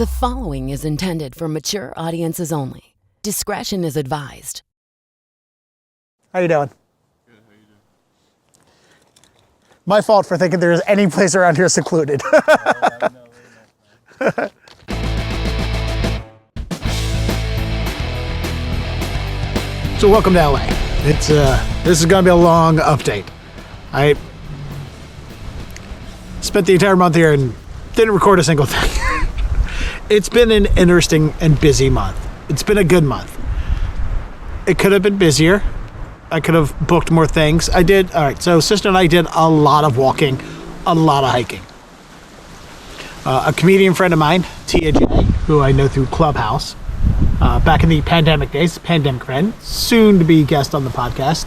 The following is intended for mature audiences only. Discretion is advised. How you doing? Good, how you doing? My fault for thinking there's any place around here secluded. So welcome to LA. This is gonna be a long update. I spent the entire month here and didn't record a single thing. It's been an interesting and busy month. It's been a good month. It could have been busier. I could have booked more things. All right, so sister and I did a lot of walking, a lot of hiking. A comedian friend of mine, Tia J, who I know through Clubhouse, back in the pandemic days, pandemic friend, soon to be guest on the podcast.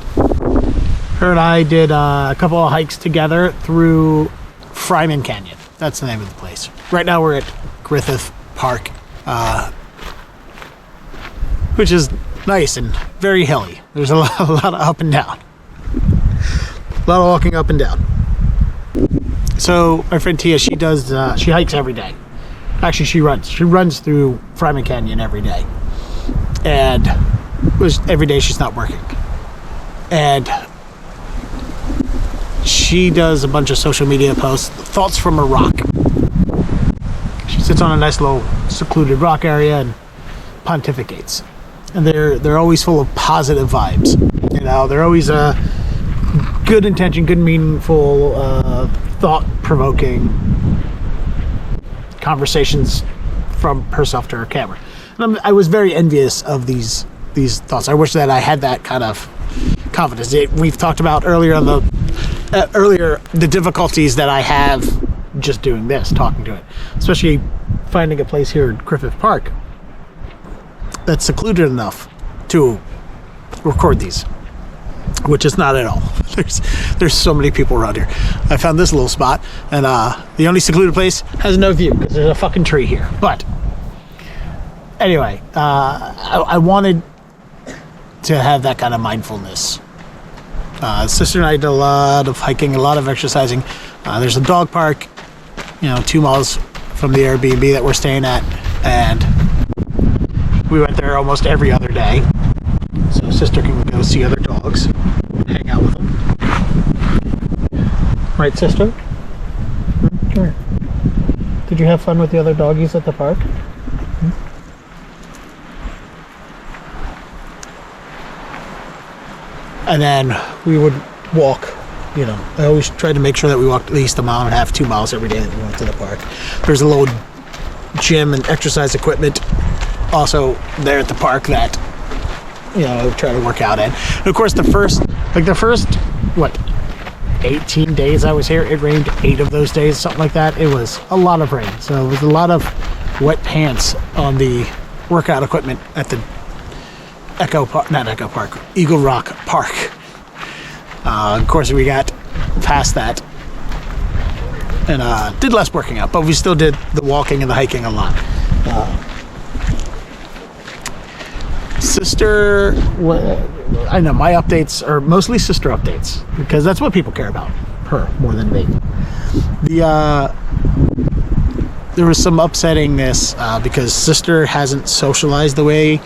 Her and I did a couple of hikes together through Fryman Canyon. That's the name of the place. Right now we're at Griffith Park, which is nice and very hilly. There's a lot of up and down. A lot of walking up and down. So my friend Tia, she hikes every day. Actually, she runs. She runs through Fryman Canyon every day. And every day she's not working. And she does a bunch of social media posts, thoughts from a rock. She sits on a nice little secluded rock area and pontificates. And they're always full of positive vibes. You know, they're always good intention, good meaningful, thought-provoking conversations from herself to her camera. And I was very envious of these thoughts. I wish that I had that kind of confidence. We've talked about earlier the difficulties that I have just doing this, talking to it, especially finding a place here at Griffith Park that's secluded enough to record these, which is not at all. There's so many people around here. I found this little spot, and the only secluded place has no view because there's a fucking tree here. But anyway, I wanted to have that kind of mindfulness. Sister and I did a lot of hiking, a lot of exercising. There's a dog park, 2 miles from the Airbnb that we're staying at, and we went there almost every other day, so sister can go see other dogs, hang out with them. Right, sister? Come here. Did you have fun with the other doggies at the park? And then we would walk, I always tried to make sure that we walked at least 1.5 miles, 2 miles every day that we went to the park. There's a little gym and exercise equipment also there at the park that, I would try to work out in. And of course, the first 18 days I was here, it rained 8 of those days, something like that. It was a lot of rain. So it was a lot of wet pants on the workout equipment at the Eagle Rock Park. Of course, we got past that and did less working out, but we still did the walking and the hiking a lot. Sister, I know my updates are mostly sister updates because that's what people care about, her more than me. There was some upsettingness because sister hasn't socialized the way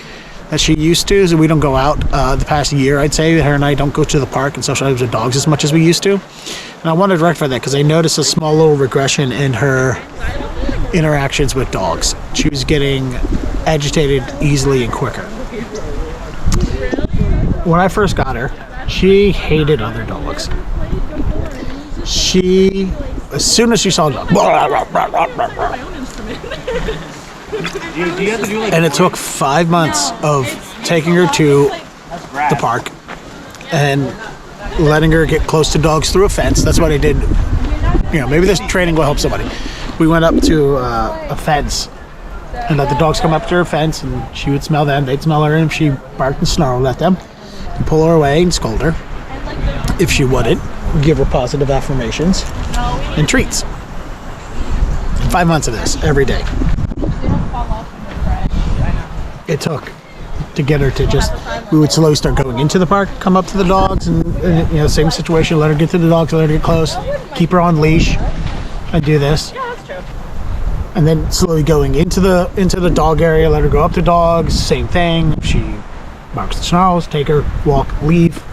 that she used to, so we don't go out the past year. I'd say her and I don't go to the park and socialize with dogs as much as we used to, and I wanted to rectify that because I noticed a small little regression in her interactions with dogs. She was getting agitated easily and quicker. When I first got her, she hated other dogs. As soon as she saw a dog, and it took 5 months of taking her to the park and letting her get close to dogs through a fence. That's what I did. Maybe this training will help somebody. We went up to a fence and let the dogs come up to her fence, and she would smell them, they'd smell her, and if she barked and snarled at them, and pull her away and scold her. If she wouldn't, give her positive affirmations and treats. 5 months of this every day. It took to get her to we would slowly start going into the park, come up to the dogs, and same situation, let her get to the dogs, let her get close, keep her on leash, and do this. And then slowly going into the dog area, let her go up to dogs, same thing. She barks and snarls, take her, walk, leave.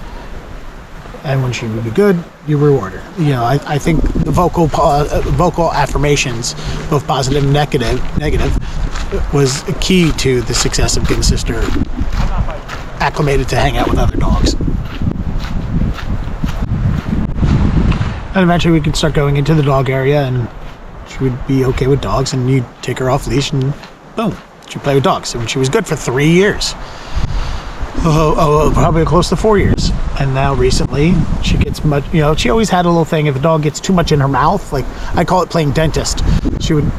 And when she would be good, you reward her. You know, I think the vocal affirmations, both positive and negative, was a key to the success of getting Sister acclimated to hang out with other dogs. And eventually we could start going into the dog area, and she would be okay with dogs, and you'd take her off leash, and boom, she'd play with dogs. And she was good for 3 years. Probably close to 4 years. And now recently, she gets much, you know, she always had a little thing, if a dog gets too much in her mouth, like, I call it playing dentist, she would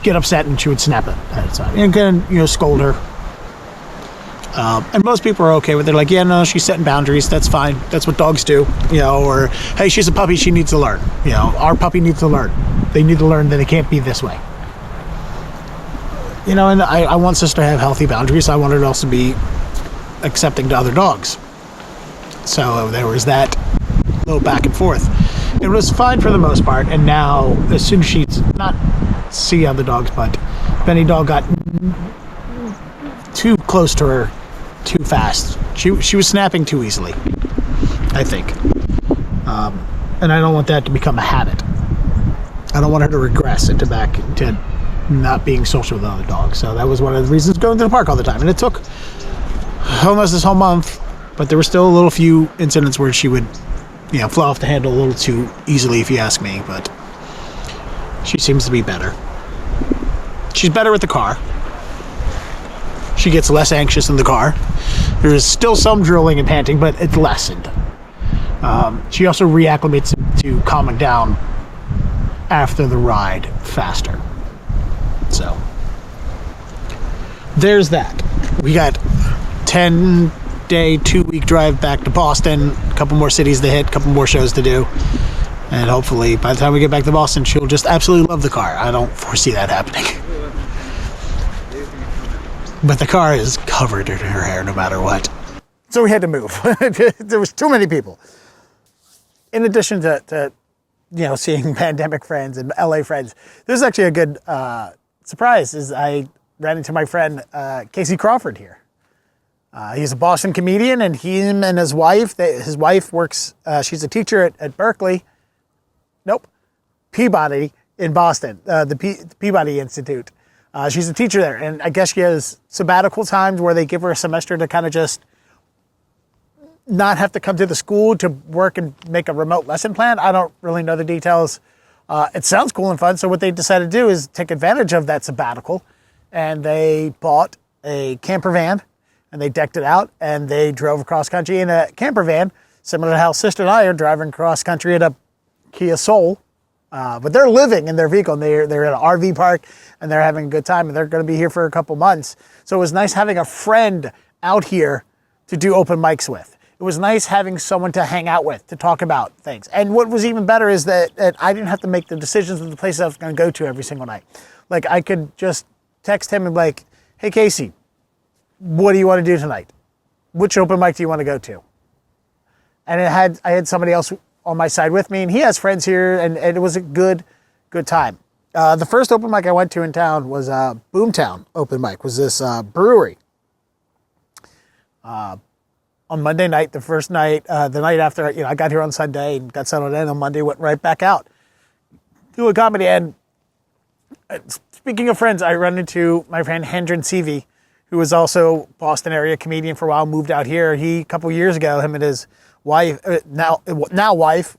get upset and she would snap it at the time. And again, you know, scold her. And most people are okay with it, like, yeah, no, she's setting boundaries, that's fine, that's what dogs do, you know, or, hey, she's a puppy, she needs to learn, you know, our puppy needs to learn. They need to learn that it can't be this way. You know, and I want Sister to have healthy boundaries. I want her to also be accepting to other dogs. So there was that little back and forth. It was fine for the most part, and now, as soon as she's not see other dogs, but if any dog got too close to her too fast, she was snapping too easily, I think. And I don't want that to become a habit. I don't want her to regress into back to not being social with other dogs. So that was one of the reasons going to the park all the time. And it took almost this whole month, but there were still a little few incidents where she would, you know, fly off the handle a little too easily, if you ask me. But she seems to be better. She's better with the car. She gets less anxious in the car. There is still some drooling and panting, but it's lessened. She also reacclimates to calming down after the ride faster. So there's that. We got 10-day, 2-week drive back to Boston, a couple more cities to hit, a couple more shows to do, and hopefully by the time we get back to Boston, she'll just absolutely love the car. I don't foresee that happening. But the car is covered in her hair no matter what. So we had to move. There was too many people. In addition to you know, seeing pandemic friends and LA friends, there's actually a good surprise. Is I ran into my friend Casey Crawford here. He's a Boston comedian, and him and his wife, his wife works, she's a teacher at Berkeley. Peabody in Boston, the Peabody Institute. She's a teacher there, and I guess she has sabbatical times where they give her a semester to kind of just not have to come to the school to work and make a remote lesson plan. I don't really know the details. It sounds cool and fun, so what they decided to do is take advantage of that sabbatical, and they bought a camper van, and they decked it out, and they drove across country in a camper van, similar to how Sister and I are driving cross country in a Kia Soul. But they're living in their vehicle, and they're at an RV park, and they're having a good time, and they're going to be here for a couple months. So it was nice having a friend out here to do open mics with. It was nice having someone to hang out with, to talk about things. And what was even better is that I didn't have to make the decisions of the places I was going to go to every single night. Like, I could just text him and be like, hey, Casey, what do you want to do tonight? Which open mic do you want to go to? And I had somebody else on my side with me, and he has friends here, and it was a good time. The first open mic I went to in town was Boomtown open mic, was this brewery. On Monday night, the first night, the night after, you know, I got here on Sunday and got settled in. On Monday, went right back out to a comedy. And speaking of friends, I run into my friend Hendren Seavey, who was also Boston area comedian for a while, moved out here. He, a couple years ago, him and his wife, now wife,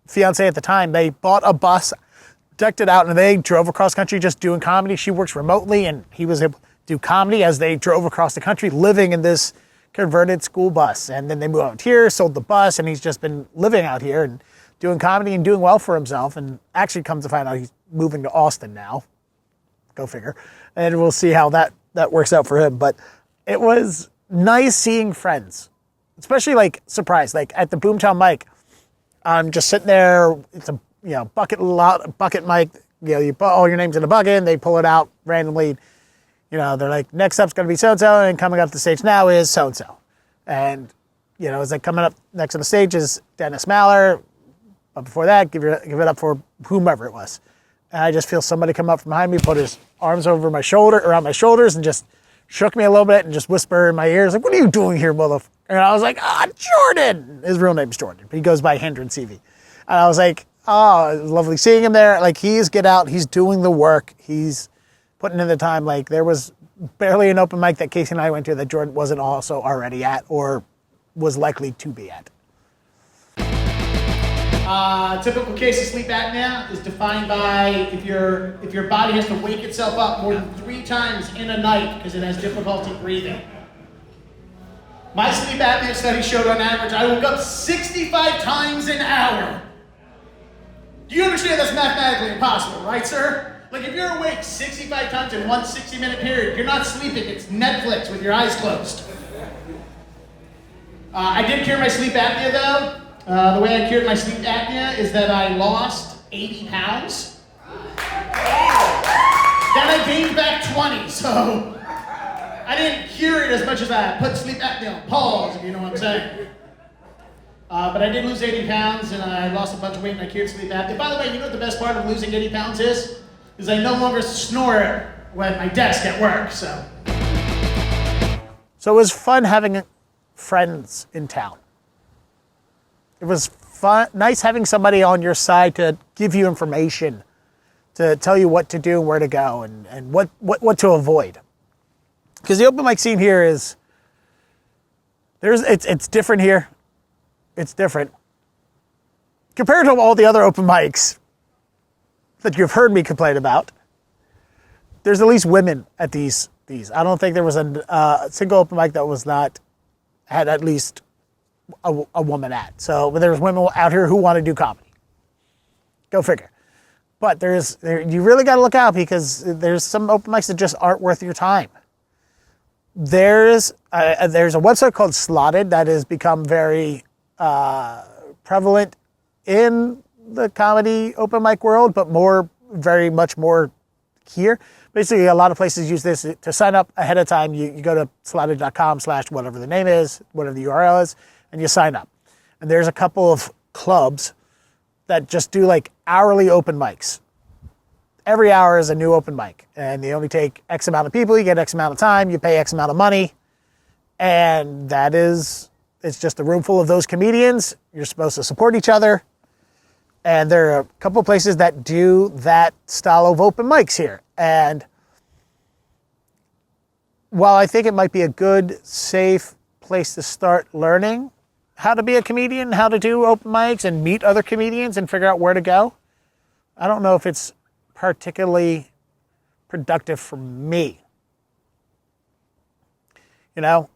fiance at the time, they bought a bus, decked it out, and they drove across country just doing comedy. She works remotely, and he was able to do comedy as they drove across the country, living in this converted school bus. And then they moved out here, sold the bus, and he's just been living out here and doing comedy and doing well for himself. And actually comes to find out he's moving to Austin now. Go figure. And we'll see how that works out for him. But it was nice seeing friends, especially like surprise, like at the Boomtown mic. I'm just sitting there. It's a bucket mic. You know, you put all your names in a bucket, and they pull it out randomly. You know, they're like, next up's going to be so-and-so, and coming up the stage now is so-and-so. And, you know, as they coming up next on the stage is Dennis Maller. But before that, give it up for whomever it was. and I just feel somebody come up from behind me, put his arms around my shoulders, and just shook me a little bit and just whisper in my ears, like, "What are you doing here, motherfucker?" And I was like, Jordan. His real name's Jordan, but he goes by Hindrance CV. And I was like, oh, it was lovely seeing him there. Like, he's doing the work. He's putting in the time. Like, there was barely an open mic that Casey and I went to that Jordan wasn't also already at or was likely to be at. Typical case of sleep apnea is defined by if your body has to wake itself up more than 3 times in a night because it has difficulty breathing. My sleep apnea study showed on average I woke up 65 times an hour. Do you understand that's mathematically impossible, right, sir? Like, if you're awake 65 times in one 60-minute period, you're not sleeping, it's Netflix with your eyes closed. I did cure my sleep apnea, though. The way I cured my sleep apnea is that I lost 80 pounds. Then I gained back 20, so I didn't cure it as much as I put sleep apnea on pause, if you know what I'm saying. But I did lose 80 pounds, and I lost a bunch of weight, and I cured sleep apnea. By the way, you know what the best part of losing 80 pounds is? Is I no longer snore at my desk at work, so. So it was fun having friends in town. It was nice having somebody on your side to give you information, to tell you what to do and where to go and what to avoid. Because the open mic scene here is, it's different here. It's different. Compared to all the other open mics that you've heard me complain about, there's at least women at these. I don't think there was a single open mic that had at least a woman at. So, but there's women out here who want to do comedy. Go figure. But you really got to look out because there's some open mics that just aren't worth your time. There's a website called Slotted that has become very prevalent in the comedy open mic world, but very much more here. Basically, a lot of places use this to sign up ahead of time. You go to slotted.com/whatever the name is, whatever the URL is, and you sign up. And there's a couple of clubs that just do like hourly open mics. Every hour is a new open mic, and they only take X amount of people. You get X amount of time. You pay X amount of money, and it's just a room full of those comedians. You're supposed to support each other. And there are a couple of places that do that style of open mics here. And while I think it might be a good, safe place to start learning how to be a comedian, how to do open mics and meet other comedians and figure out where to go, I don't know if it's particularly productive for me. You know,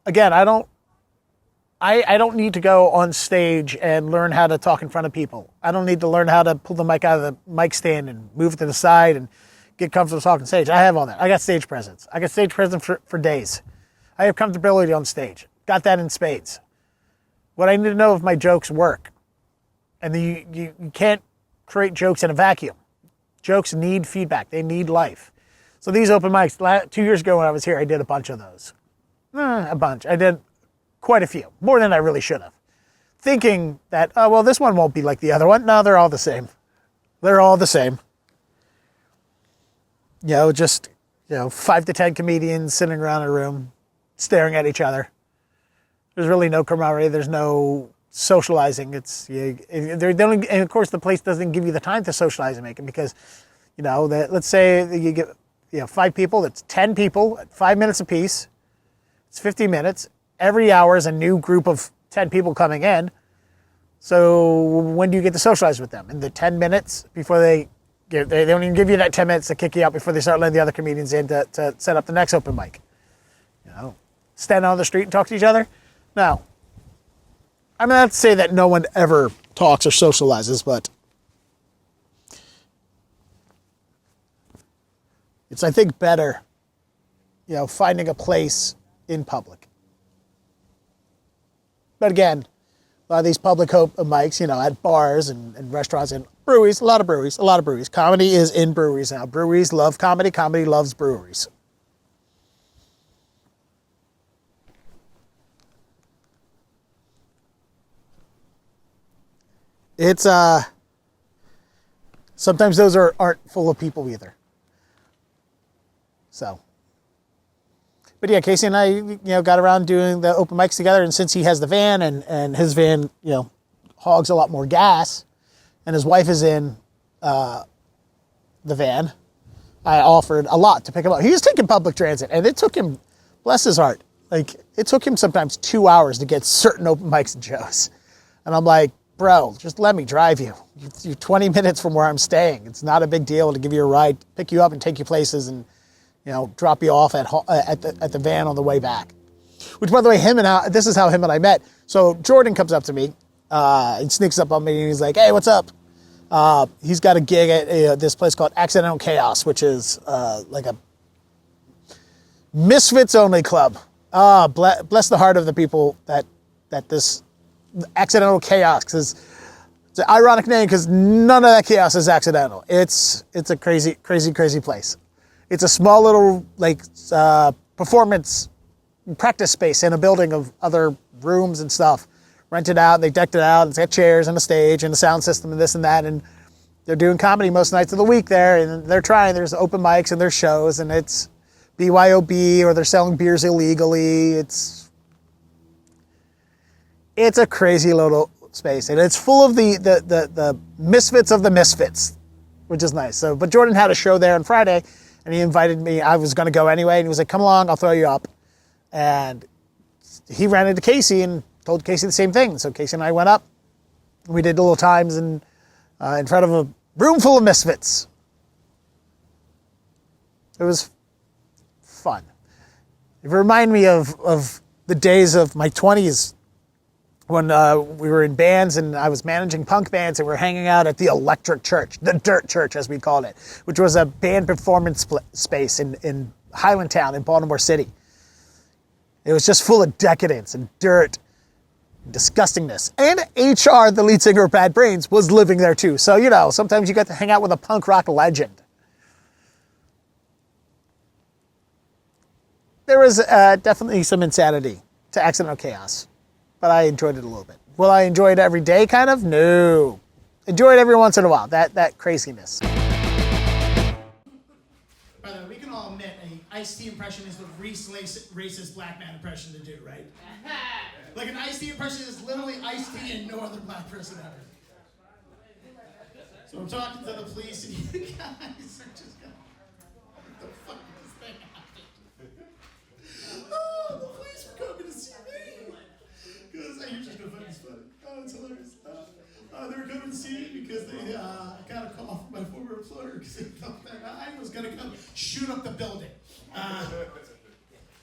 again, I don't need to go on stage and learn how to talk in front of people. I don't need to learn how to pull the mic out of the mic stand and move it to the side and get comfortable talking stage. I have all that. I got stage presence. I got stage presence for days. I have comfortability on stage. Got that in spades. What I need to know if my jokes work. And you can't create jokes in a vacuum. Jokes need feedback. They need life. So these open mics, 2 years ago when I was here, I did a bunch of those. A bunch. I did quite a few, more than I really should have. Thinking that, oh, well, this one won't be like the other one. No, they're all the same. They're all the same. You know, just, 5 to 10 comedians sitting around a room, staring at each other. There's really no camaraderie. There's no socializing. And of course, the place doesn't give you the time to socialize and make it because, let's say that you get, 5 people. That's 10 people at 5 minutes apiece. It's 50 minutes. Every hour is a new group of 10 people coming in. So when do you get to socialize with them? In the 10 minutes before they don't even give you that 10 minutes to kick you out before they start letting the other comedians in to set up the next open mic. Stand on the street and talk to each other? No. I'm not to say that no one ever talks or socializes, but it's, I think, better, finding a place in public. But again, a lot of these public mics, at bars and restaurants and breweries, a lot of breweries. Comedy is in breweries now. Breweries love comedy. Comedy loves breweries. It's sometimes those aren't full of people either. So, but yeah, Casey and I, got around doing the open mics together. And since he has the van and his van, hogs a lot more gas, and his wife is in the van, I offered a lot to pick him up. He was taking public transit, and it took him, bless his heart, like it took him sometimes 2 hours to get certain open mics and shows. And I'm like, bro, just let me drive you. You're 20 minutes from where I'm staying. It's not a big deal to give you a ride, pick you up and take you places and, drop you off at the van on the way back. Which, by the way, this is how him and I met. So Jordan comes up to me and sneaks up on me and he's like, hey, what's up? He's got a gig at this place called Accidental Chaos, which is like a misfits only club. Bless the heart of the people that this Accidental Chaos, because it's an ironic name because none of that chaos is accidental. It's a crazy place. It's a small little performance practice space in a building of other rooms and stuff. Rented out, they decked it out, it's got chairs and a stage and a sound system and this and that, and they're doing comedy most nights of the week there, and there's open mics and there's shows, and it's BYOB, or they're selling beers illegally. It's a crazy little space, and it's full of the misfits of the misfits, which is nice. So, but Jordan had a show there on Friday, and he invited me. I was going to go anyway, and he was like, come along, I'll throw you up. And he ran into Casey and told Casey the same thing. So Casey and I went up. We did little times in front of a room full of misfits. It was fun. It reminded me of the days of my 20s when we were in bands and I was managing punk bands and we were hanging out at the Electric Church, the Dirt Church as we called it, which was a band performance space in Highlandtown in Baltimore City. It was just full of decadence and dirt, disgustingness. And HR, the lead singer of Bad Brains, was living there too. So, sometimes you got to hang out with a punk rock legend. There was definitely some insanity to Accidental Chaos, but I enjoyed it a little bit. Will I enjoy it every day, kind of? No. Enjoy it every once in a while, that craziness. By the way, we can all admit an Ice-T impression is the least racist black man impression to do, right? Like an Ice-T impression is literally Ice-T and no other black person ever. So I'm talking to the police and you guys are just going, what the fuck is this thing happening? Oh, the police were coming to see me. Because you're just going to find this funny. Oh, it's hilarious. They were coming to see me because they got a call from my former employer because they thought that I was going to come shoot up the building.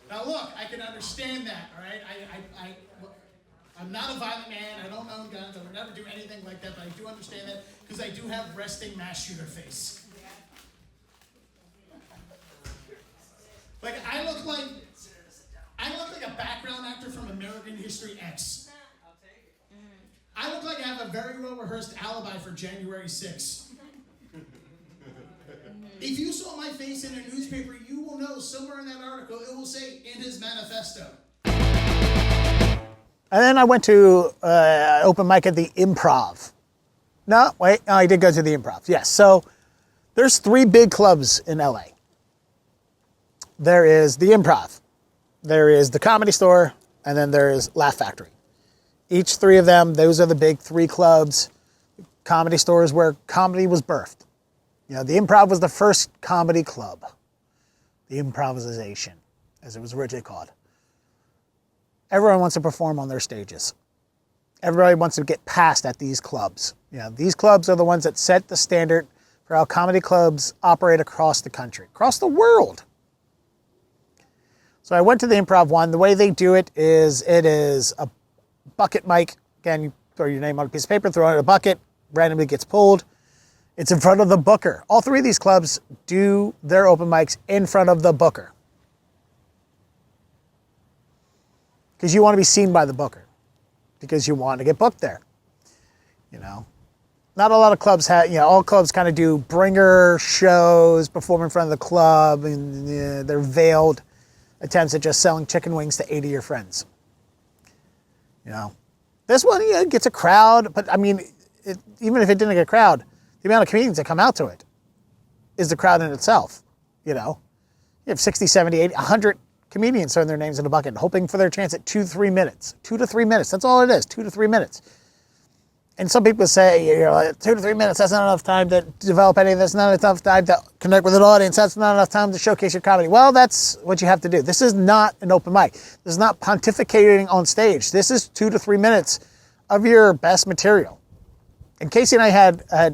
Now look, I can understand that, all right? I'm not a violent man, I don't own guns, I would never do anything like that, but I do understand that because I do have resting mass shooter face. Like I look like a background actor from American History X. I look like I have a very well-rehearsed alibi for January 6th. If you saw my face in a newspaper, you will know somewhere in that article it will say in his manifesto. And then I went to open mic at the Improv. No, I did go to the Improv. Yes, so there's 3 big clubs in LA. There is the Improv, there is the Comedy Store, and then there is Laugh Factory. Each 3 of them, those are the big 3 clubs. Comedy Store is where comedy was birthed. The Improv was the first comedy club. The improvisation, as it was originally called. Everyone wants to perform on their stages. Everybody wants to get past at these clubs. These clubs are the ones that set the standard for how comedy clubs operate across the country, across the world. So I went to the Improv one. The way they do it is a bucket mic. Again, you throw your name on a piece of paper, throw it in a bucket, randomly gets pulled. It's in front of the booker. All 3 of these clubs do their open mics in front of the booker. Because you want to be seen by the booker. Because you want to get booked there. Not a lot of clubs have, all clubs kind of do bringer shows, perform in front of the club, and they're veiled attempts at just selling chicken wings to 80 of your friends. This one gets a crowd, but I mean, even if it didn't get a crowd, the amount of comedians that come out to it is the crowd in itself, you know. You have 60, 70, 80, 100 comedians throwing their names in a bucket, hoping for their chance at 2 to 3 minutes. 2 to 3 minutes, that's all it is, 2 to 3 minutes. And some people say, you know, 2 to 3 minutes, that's not enough time to develop anything, that's not enough time to connect with an audience, that's not enough time to showcase your comedy. Well, that's what you have to do. This is not an open mic. This is not pontificating on stage. This is 2 to 3 minutes of your best material. And Casey and I had a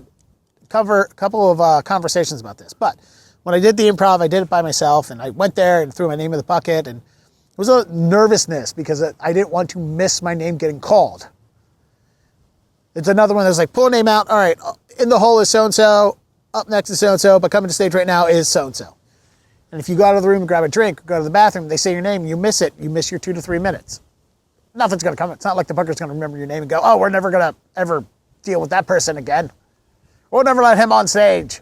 couple of conversations about this, but when I did the improv, I did it by myself, and I went there and threw my name in the bucket, and it was a nervousness because I didn't want to miss my name getting called. It's another one that's like, pull a name out, all right, in the hole is so-and-so, up next is so-and-so, but coming to stage right now is so-and-so. And if you go out of the room and grab a drink, or go to the bathroom, they say your name, you miss it, you miss your 2 to 3 minutes. Nothing's going to come. It's not like the booker's going to remember your name and go, oh, we're never going to ever deal with that person again. We'll never let him on stage.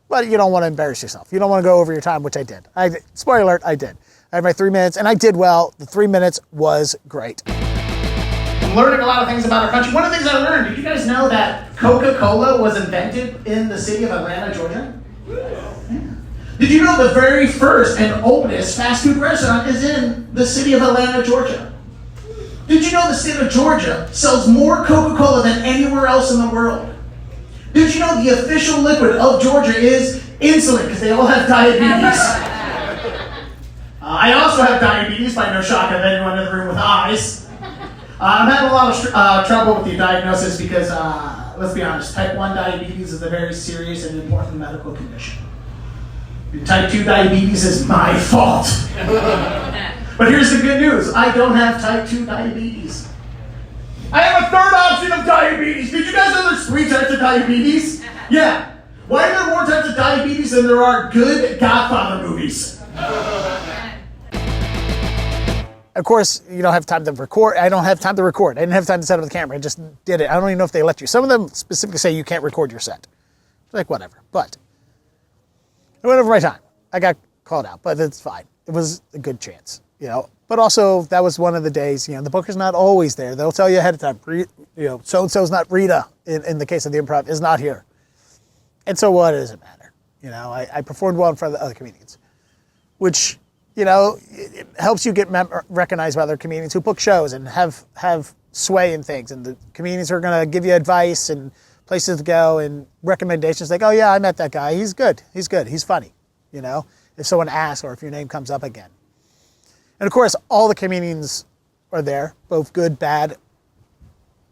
But you don't want to embarrass yourself. You don't want to go over your time, which I did. Spoiler alert, I did. I had my 3 minutes, and I did well. The 3 minutes was great. I'm learning a lot of things about our country. One of the things I learned, did you guys know that Coca-Cola was invented in the city of Atlanta, Georgia? Yeah. Did you know the very first and oldest fast food restaurant is in the city of Atlanta, Georgia? Did you know the state of Georgia sells more Coca-Cola than anywhere else in the world? Did you know the official liquid of Georgia is insulin, because they all have diabetes? I also have diabetes, by no shock of anyone in the room with eyes. I'm having a lot of trouble with the diagnosis because, let's be honest, type 1 diabetes is a very serious and important medical condition. Type 2 diabetes is my fault. But here's the good news. I don't have type 2 diabetes. I have a third option of diabetes. Did you guys know there's 3 types of diabetes? Yeah. Why are there more types of diabetes than there are good Godfather movies? Of course, you don't have time to record. I don't have time to record. I didn't have time to set up the camera. I just did it. I don't even know if they let you. Some of them specifically say you can't record your set. Like, whatever. But I went over my time. I got called out, but it's fine. It was a good chance, you know. But also, that was one of the days, you know, the booker's not always there. They'll tell you ahead of time, you know, so-and-so's not Rita, in the case of the improv, is not here. And so what does it matter? You know, I performed well in front of the other comedians, which, you know, it helps you get recognized by other comedians who book shows and have sway in things. And the comedians who are going to give you advice and places to go and recommendations like, oh, yeah, I met that guy. He's good. He's funny, you know, if someone asks or if your name comes up again. And, of course, all the comedians are there, both good, bad.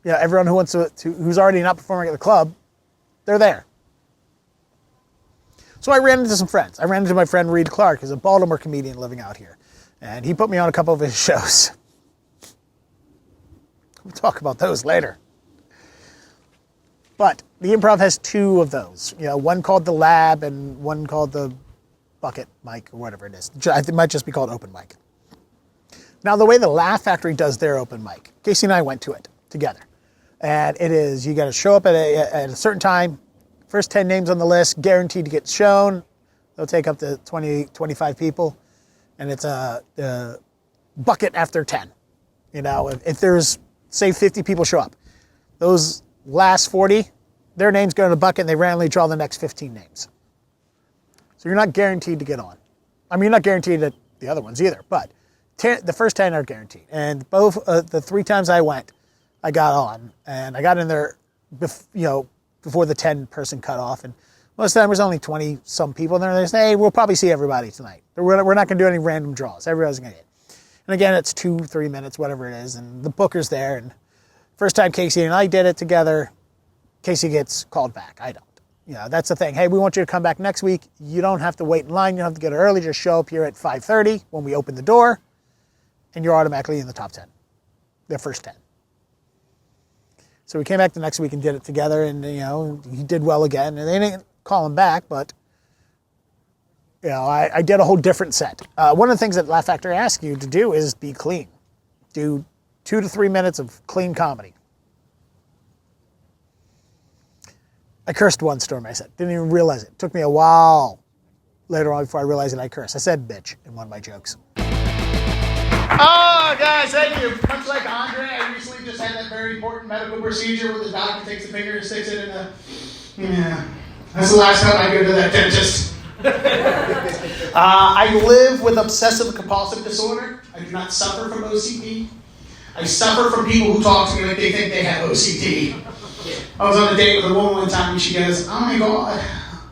You know, everyone who wants to who's already not performing at the club, they're there. So I ran into some friends. I ran into my friend Reed Clark, who's a Baltimore comedian living out here. And he put me on a couple of his shows. We'll talk about those later. But the improv has 2 of those. You know, one called The Lab and one called the Bucket Mic or whatever it is. It might just be called Open Mic. Now, the way the Laugh Factory does their open mic, Casey and I went to it together. And it is, you got to show up at a certain time. First 10 names on the list, guaranteed to get shown. They'll take up to 20, 25 people. And it's a bucket after 10. You know, if there's, say, 50 people show up, those last 40, their names go in a bucket and they randomly draw the next 15 names. So you're not guaranteed to get on. I mean, you're not guaranteed at the other ones either, but the first 10 are guaranteed. And both the 3 times I went, I got on. And I got in there, before the 10-person cutoff. And most of the time there's only 20-some people there. They say, hey, we'll probably see everybody tonight. We're not going to do any random draws. Everybody's going to get. And again, it's 2-3 minutes, whatever it is. And the booker's there. And first time Casey and I did it together, Casey gets called back. I don't. You know, that's the thing. Hey, we want you to come back next week. You don't have to wait in line. You don't have to get early. Just show up here at 5:30 when we open the door. And you're automatically in the top 10, the first 10. So we came back the next week and did it together, and, you know, he did well again. And they didn't call him back, but, you know, I did a whole different set. One of the things that Laugh Factory asks you to do is be clean. Do 2 to 3 minutes of clean comedy. I cursed one storm, I said. Didn't even realize it. It took me a while later on before I realized that I cursed. I said bitch in one of my jokes. Oh, guys, thank you. Much like Andre, I recently just had that very important medical procedure where the doctor takes a finger and sticks it in a Yeah. That's the last time I go to that dentist. I live with obsessive compulsive disorder. I do not suffer from OCD. I suffer from people who talk to me like they think they have OCD. I was on a date with a woman one time and she goes, "Oh my God,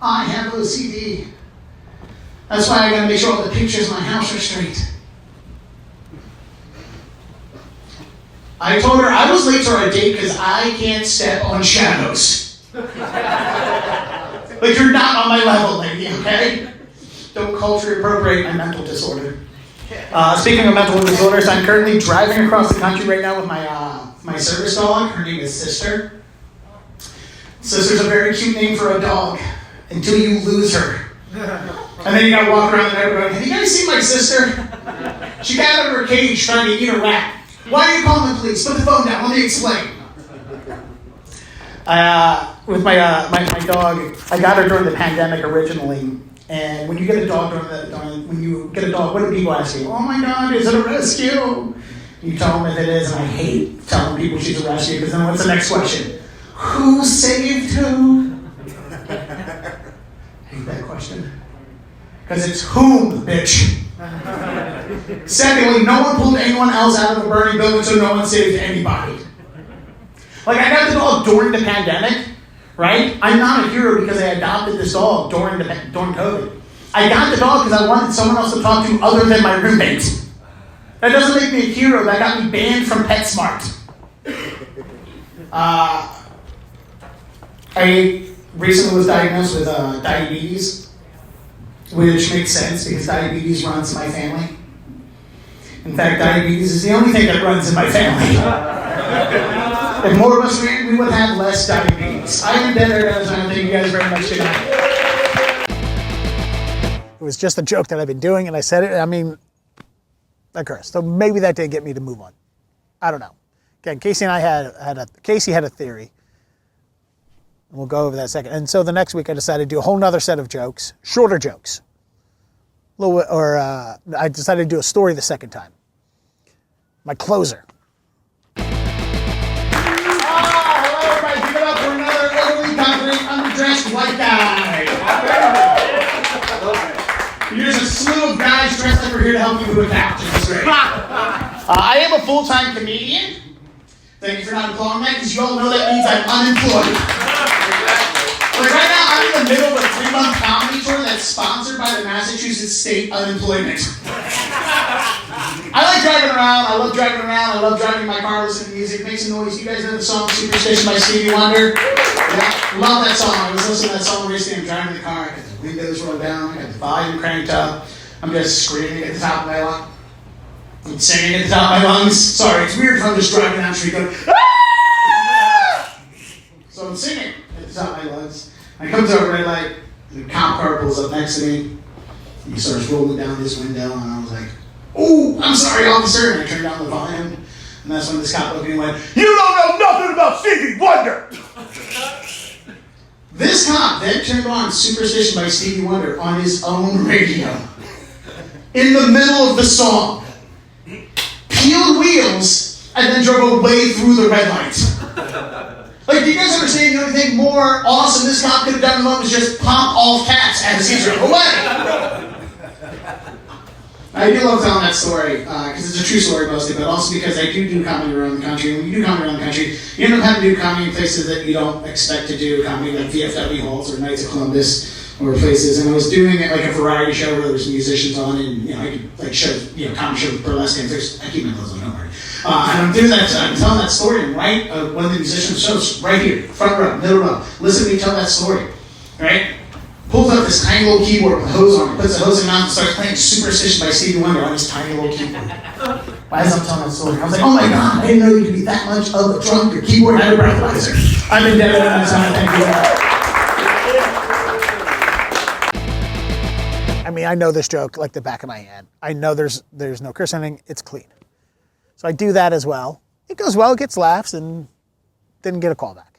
I have OCD. That's why I gotta make sure all the pictures in my house are straight." I told her I was late to our date because I can't step on shadows. Like, you're not on my level, lady, okay? Don't culture appropriate my mental disorder. Speaking of mental disorders, I'm currently driving across the country right now with my service dog. Her name is Sister. Sister's a very cute name for a dog until you lose her. And then you gotta walk around the neighborhood. Have you guys seen my sister? She got out of her cage trying to eat a rat. Why are you calling the police? Put the phone down. Let me explain. With my dog, I got her during the pandemic originally. And when you get a dog what do people ask you? "Oh my God, is it a rescue?" You tell them if it is, and I hate telling people she's a rescue because then what's the next question? Who saved who? I hate that question. Because it's whom, bitch. Secondly, no one pulled anyone else out of a burning building, so no one saved anybody. Like, I got the dog during the pandemic, right? I'm not a hero because I adopted this dog during COVID. I got the dog because I wanted someone else to talk to other than my roommate. That doesn't make me a hero. That got me banned from PetSmart. I recently was diagnosed with diabetes, which makes sense because diabetes runs in my family. In fact, diabetes is the only thing that runs in my family. If more of us ran, we would have less diabetes. I'm Deadair Dennis, and thank you guys very much tonight. It was just a joke that I've been doing, and I said it. I mean, I cursed. So maybe that did get me to move on. I don't know. Again, Casey and I Casey had a theory. And we'll go over that in a second. And so the next week I decided to do a whole nother set of jokes, shorter jokes. I decided to do a story the second time. My closer. Hello everybody, give it up for another overly confident, underdressed white guy. Here's a slew of guys dressed like we're here to help you with a couch. It's great. I am a full-time comedian. Thank you for not applauding that, because you all know that means I'm unemployed. Like right now, I'm in the middle of a 3-month comedy tour that's sponsored by the Massachusetts State Unemployment. I like driving around. I love driving around. I love driving my car, listening to music, make some noise. You guys know the song Superstition by Stevie Wonder? Yeah, love that song. I was listening to that song recently. I'm driving the car. I got the windows rolled down. I got the volume cranked up. I'm just screaming at the top of my lungs. I'm singing at the top of my lungs. Sorry, it's weird if I'm just driving down the street going, "Ah!" So I'm singing at the top of my lungs. I come to a red light. The cop car pulls up next to me. He starts rolling down his window, and I was like, "Oh, I'm sorry, officer." And I turned down the volume. And that's when this cop looked at me and went, "You don't know nothing about Stevie Wonder!" This cop then turned on Superstition by Stevie Wonder on his own radio. In the middle of the song. Peeled wheels, and then drove away through the red lights. Like, do you guys understand the only thing more awesome this cop could have done in the moment was just pop off caps as he drove away? I do love telling that story, because it's a true story mostly, but also because I do comedy around the country. And when you do comedy around the country, you end up having to do comedy in places that you don't expect to do comedy, like VFW halls or Knights of Columbus or places. And I was doing it like a variety show where there was musicians on, and I could like show, comedy show with burlesque dancers. I keep my clothes on, don't worry. And I'm doing that, I'm telling that story, and right, one of the musicians shows right here, front row, middle row. Listen to me tell that story, right? Pulls out this tiny little keyboard with a hose on it, puts the hose in his mouth and starts playing Superstition by Stevie Wonder on his tiny little keyboard. As I'm telling that story, I was like, "Oh my God, I didn't know you could be that much of a drunk. Your keyboard had a breathalyzer." I've been Deadair Dennis, thank you. I mean, I know this joke like the back of my hand. I know there's no cursing. It's clean. So I do that as well. It goes well, it gets laughs, and didn't get a call back.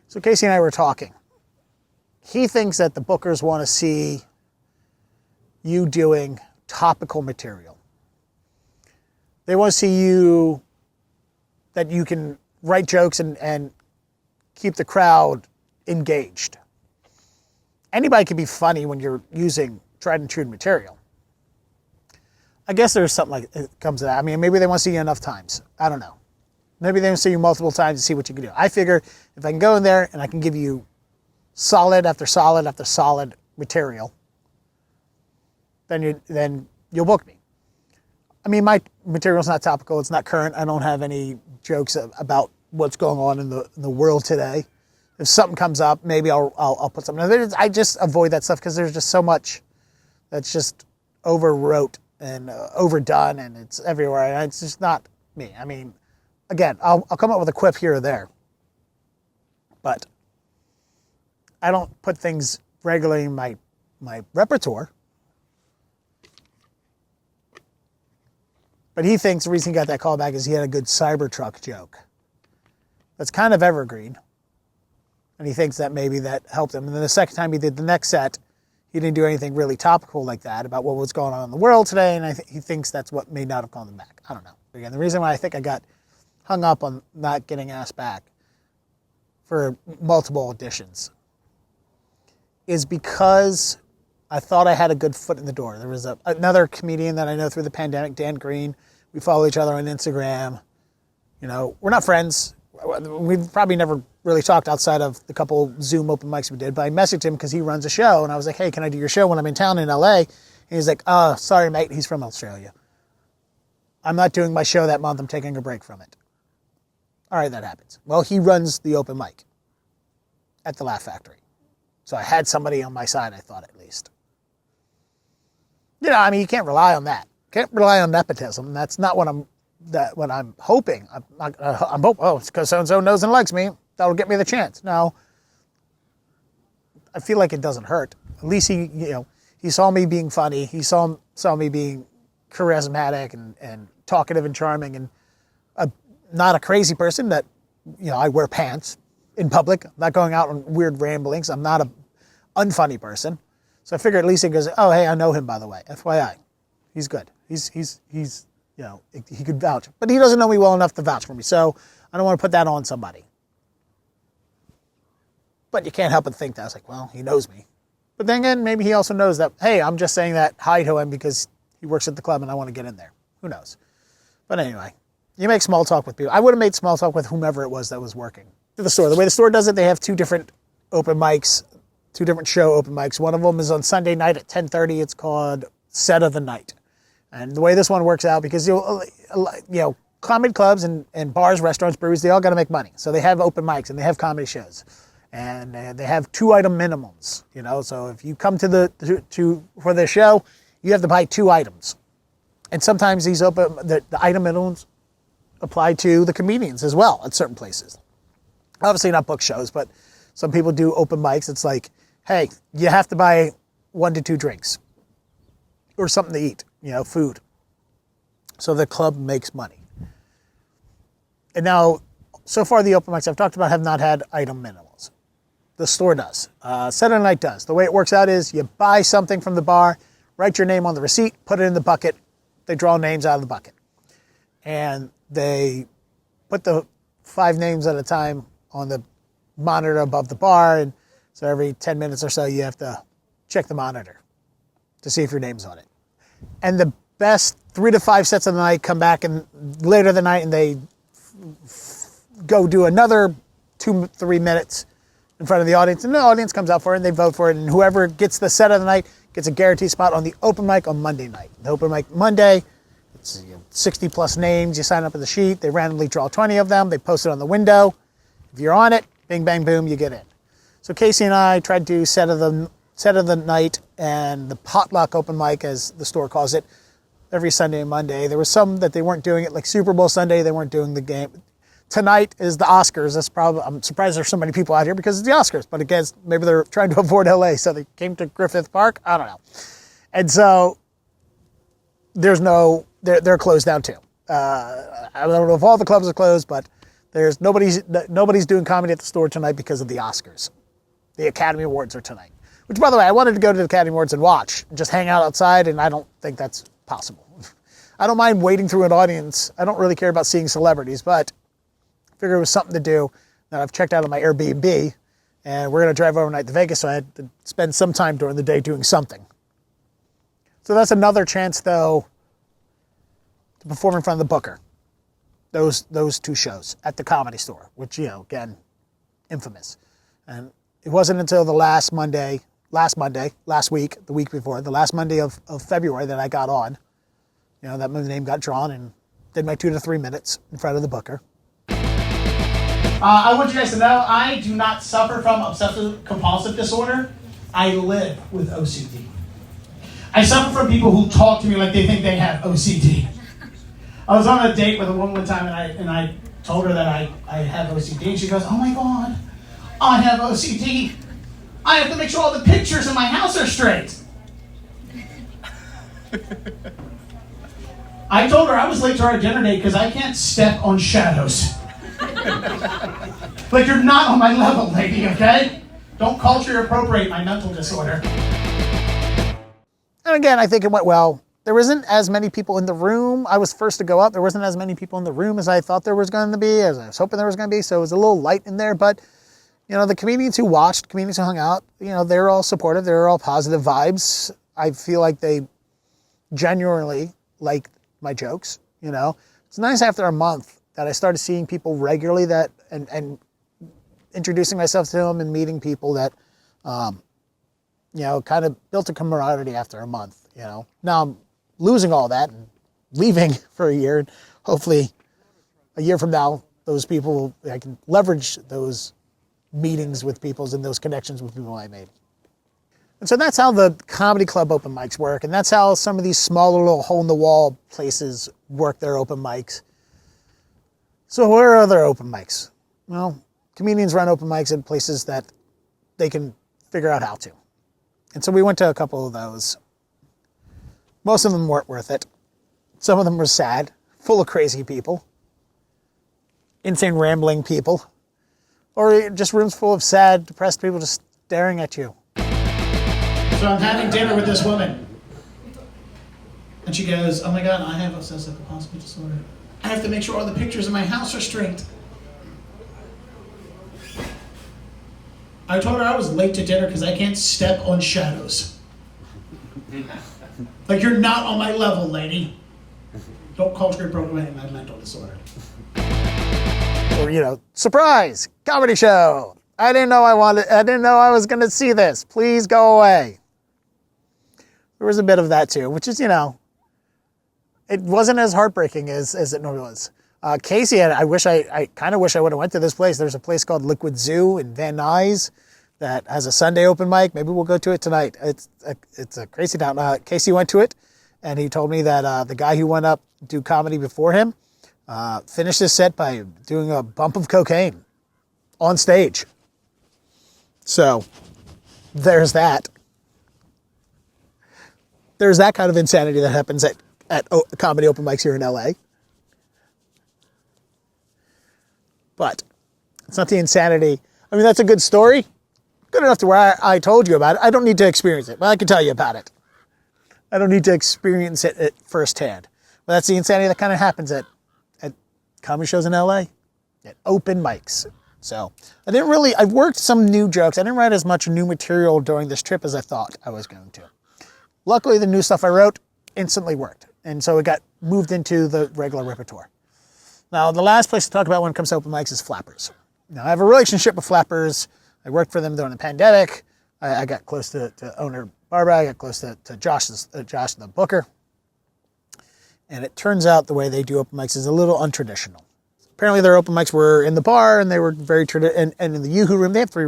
So Casey and I were talking. He thinks that the bookers want to see you doing topical material. They want to see that you can write jokes and keep the crowd engaged. Anybody can be funny when you're using tried and true material. I guess there's something like it comes to that. I mean, maybe they want to see you enough times. I don't know. Maybe they want to see you multiple times to see what you can do. I figure if I can go in there and I can give you solid after solid after solid material, then you'll book me. I mean, my material's not topical. It's not current. I don't have any jokes about what's going on in the world today. If something comes up, maybe I'll put something. I just avoid that stuff because there's just so much that's just overwrote and overdone, and it's everywhere. And it's just not me. I mean, again, I'll come up with a quip here or there, but I don't put things regularly in my repertoire. But he thinks the reason he got that call back is he had a good Cybertruck joke. That's kind of evergreen. And he thinks that maybe that helped him. And then the second time he did the next set, he didn't do anything really topical like that about what was going on in the world today. And he thinks that's what may not have called him back. I don't know. Again, the reason why I think I got hung up on not getting asked back for multiple auditions is because I thought I had a good foot in the door. There was another comedian that I know through the pandemic, Dan Green. We follow each other on Instagram. You know, we're not friends. We've probably never really talked outside of the couple Zoom open mics we did, but I messaged him because he runs a show, and I was like, hey, can I do your show when I'm in town in LA? And he's like, sorry, mate. He's from Australia. I'm not doing my show that month. I'm taking a break from it. All right, that happens. Well, he runs the open mic at the Laugh Factory. So I had somebody on my side, I thought, at least. You know, I mean, you can't rely on that. Can't rely on nepotism. That's not what I'm hoping. I'm hoping, it's because so-and-so knows and likes me. That'll get me the chance. No. I feel like it doesn't hurt. At least he saw me being funny. He saw me being charismatic and talkative and charming and not a crazy person that, I wear pants in public. I'm not going out on weird ramblings. I'm not a unfunny person. So I figure at least he goes, oh, hey, I know him, by the way. FYI. He's good. He's he could vouch. But he doesn't know me well enough to vouch for me. So I don't want to put that on somebody. But you can't help but think that. I was like, well, he knows me. But then again, maybe he also knows that, hey, I'm just saying that hi to him because he works at the club and I want to get in there. Who knows? But anyway, you make small talk with people. I would have made small talk with whomever it was that was working. To the store. The way the store does it, they have two different open mics, two different show open mics. One of them is on Sunday night at 10:30. It's called Set of the Night. And the way this one works out, because comedy clubs and bars, restaurants, breweries, they all got to make money. So they have open mics and they have comedy shows. And they have 2-item minimums, So if you come for the show, you have to buy 2 items. And sometimes the item minimums apply to the comedians as well at certain places. Obviously not book shows, but some people do open mics. It's like, hey, you have to buy 1 to 2 drinks or something to eat, food. So the club makes money. And now, so far the open mics I've talked about have not had item minimums. The store does. Saturday Night does. The way it works out is you buy something from the bar, write your name on the receipt, put it in the bucket. They draw names out of the bucket. And they put the 5 names at a time on the monitor above the bar. And so every 10 minutes or so, you have to check the monitor to see if your name's on it. And the best 3 to 5 sets of the night come back and later the night and they go do another 2-3 minutes in front of the audience, and the audience comes out for it, and they vote for it, and whoever gets the set of the night gets a guaranteed spot on the open mic on Monday night. The open mic Monday, it's 60 plus names, you sign up with the sheet, they randomly draw 20 of them, they post it on the window. If you're on it, bing, bang, boom, you get in. So Casey and I tried to do set of the night and the potluck open mic, as the store calls it, every Sunday and Monday. There was some that they weren't doing it, like Super Bowl Sunday, they weren't doing the game. Tonight is the Oscars. I'm surprised there's so many people out here because it's the Oscars. But again, maybe they're trying to avoid LA, so they came to Griffith Park. I don't know. And so they're closed down too. I don't know if all the clubs are closed, but there's nobody's doing comedy at the store tonight because of the Oscars. The Academy Awards are tonight. Which, by the way, I wanted to go to the Academy Awards and watch, just hang out outside, and I don't think that's possible. I don't mind wading through an audience. I don't really care about seeing celebrities, but figure it was something to do. that I've checked out of my Airbnb, and we're going to drive overnight to Vegas, so I had to spend some time during the day doing something. So that's another chance, though, to perform in front of the booker. Those two shows at the Comedy Store, which, again, infamous. And it wasn't until the last week, the week before, the last Monday of February that I got on, that my name got drawn and did my 2 to 3 minutes in front of the booker. I want you guys to know I do not suffer from obsessive compulsive disorder. I live with OCD. I suffer from people who talk to me like they think they have OCD. I was on a date with a woman one time and I told her that I have OCD, and she goes, "Oh my God, I have OCD. I have to make sure all the pictures in my house are straight." I told her I was late to our dinner date because I can't step on shadows. Like, you're not on my level, lady, okay? Don't culture appropriate my mental disorder. And again, I think it went well. There wasn't as many people in the room. I was first to go up. There wasn't as many people in the room as I thought there was going to be, as I was hoping there was going to be. So it was a little light in there. But, the comedians who watched, comedians who hung out, they're all supportive. They're all positive vibes. I feel like they genuinely like my jokes, It's nice after a month that I started seeing people regularly and introducing myself to them and meeting people that, kind of built a camaraderie after a month, Now I'm losing all that and leaving for a year. And hopefully a year from now, those people, I can leverage those meetings with people and those connections with people I made. And so that's how the comedy club open mics work. And that's how some of these smaller little hole-in-the-wall places work their open mics. So where are other open mics? Well, comedians run open mics in places that they can figure out how to. And so we went to a couple of those. Most of them weren't worth it. Some of them were sad, full of crazy people, insane rambling people, or just rooms full of sad, depressed people just staring at you. So I'm having dinner with this woman. And she goes, "Oh my God, I have obsessive compulsive disorder. I have to make sure all the pictures in my house are straight." I told her I was late to dinner because I can't step on shadows. Like, you're not on my level, lady. Don't culture appropriate my mental disorder. Or, surprise, comedy show. I didn't know I was going to see this. Please go away. There was a bit of that too, which is, it wasn't as heartbreaking as it normally was. Casey, I kind of wish I would have went to this place. There's a place called Liquid Zoo in Van Nuys that has a Sunday open mic. Maybe we'll go to it tonight. It's a crazy town. Casey went to it, and he told me that the guy who went up to do comedy before him finished his set by doing a bump of cocaine on stage. So there's that. There's that kind of insanity that happens at comedy open mics here in LA. But it's not the insanity. I mean, that's a good story. Good enough to where I told you about it. I don't need to experience it, but I can tell you about it. I don't need to experience it firsthand. But that's the insanity that kind of happens at comedy shows in LA, at open mics. So I've worked some new jokes. I didn't write as much new material during this trip as I thought I was going to. Luckily, the new stuff I wrote instantly worked. And so it got moved into the regular repertoire. Now, the last place to talk about when it comes to open mics is Flappers. Now, I have a relationship with Flappers. I worked for them during the pandemic. I got close to owner Barbara. I got close to Josh the booker. And it turns out the way they do open mics is a little untraditional. Apparently, their open mics were in the bar, and they were very traditional. And in the Yoo-Hoo room, they have three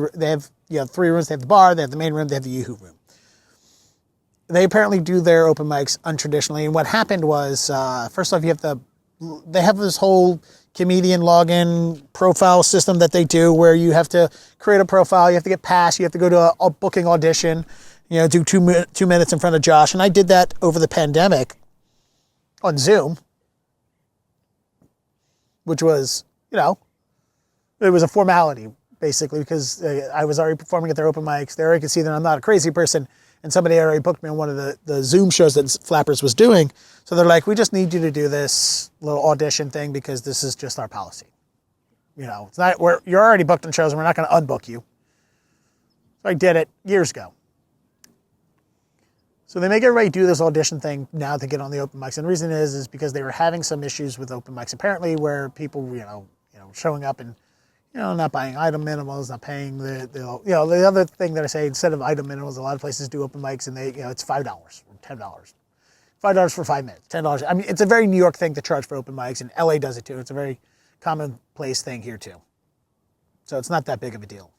rooms. They have the bar, they have the main room, they have the Yoo-Hoo room. They apparently do their open mics untraditionally. And what happened was, first off, they have this whole comedian login profile system that they do where you have to create a profile, you have to get passed, you have to go to a booking audition, do 2 minutes in front of Josh. And I did that over the pandemic on Zoom, which was, it was a formality, basically, because I was already performing at their open mics. They already could see that I'm not a crazy person, and somebody already booked me on one of the Zoom shows that Flappers was doing. So they're like, we just need you to do this little audition thing because this is just our policy. It's not, you're already booked on shows and we're not going to unbook you. So I did it years ago. So they make everybody do this audition thing now to get on the open mics. And the reason is because they were having some issues with open mics apparently, where people, showing up and, not buying item minimals, not paying the other thing that I say, instead of item minimals, a lot of places do open mics and they, it's $5 or $10. $5 for 5 minutes, $10. I mean, it's a very New York thing to charge for open mics, and LA does it too. It's a very commonplace thing here too. So it's not that big of a deal.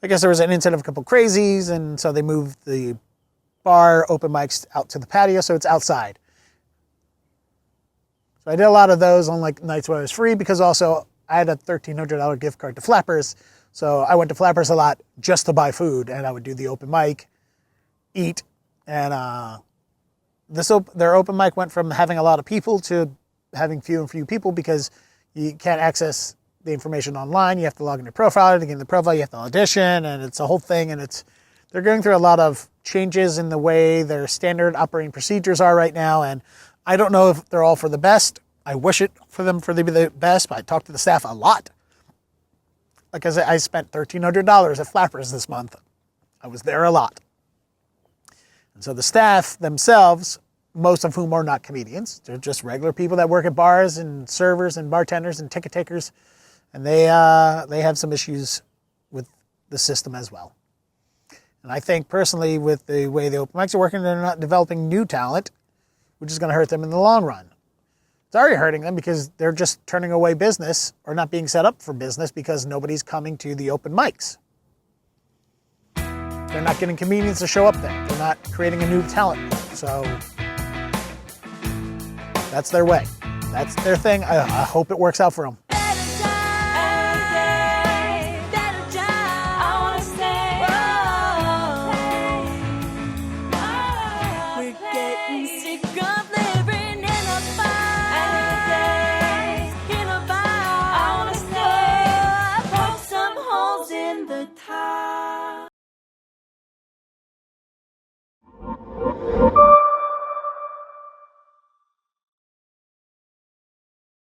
I guess there was an incident of a couple crazies, and so they moved the bar open mics out to the patio, so it's outside. So I did a lot of those on like nights where it was free, because also I had a $1,300 gift card to Flappers, so I went to Flappers a lot just to buy food, and I would do the open mic, eat, and their open mic went from having a lot of people to having few and few people, because you can't access the information online. You have to log in your profile. To get in the profile, you have to audition, and it's a whole thing. And they're going through a lot of changes in the way their standard operating procedures are right now. And I don't know if they're all for the best. I wish it for them to be the best, but I talked to the staff a lot. Like I said, I spent $1,300 at Flappers this month. I was there a lot. And so the staff themselves, most of whom are not comedians, they're just regular people that work at bars and servers and bartenders and ticket takers. And they have some issues with the system as well. And I think personally, with the way the open mics are working, they're not developing new talent, which is going to hurt them in the long run. It's already hurting them because they're just turning away business or not being set up for business because nobody's coming to the open mics. They're not getting comedians to show up there. They're not creating a new talent. So that's their way. That's their thing. I hope it works out for them. We're getting sick of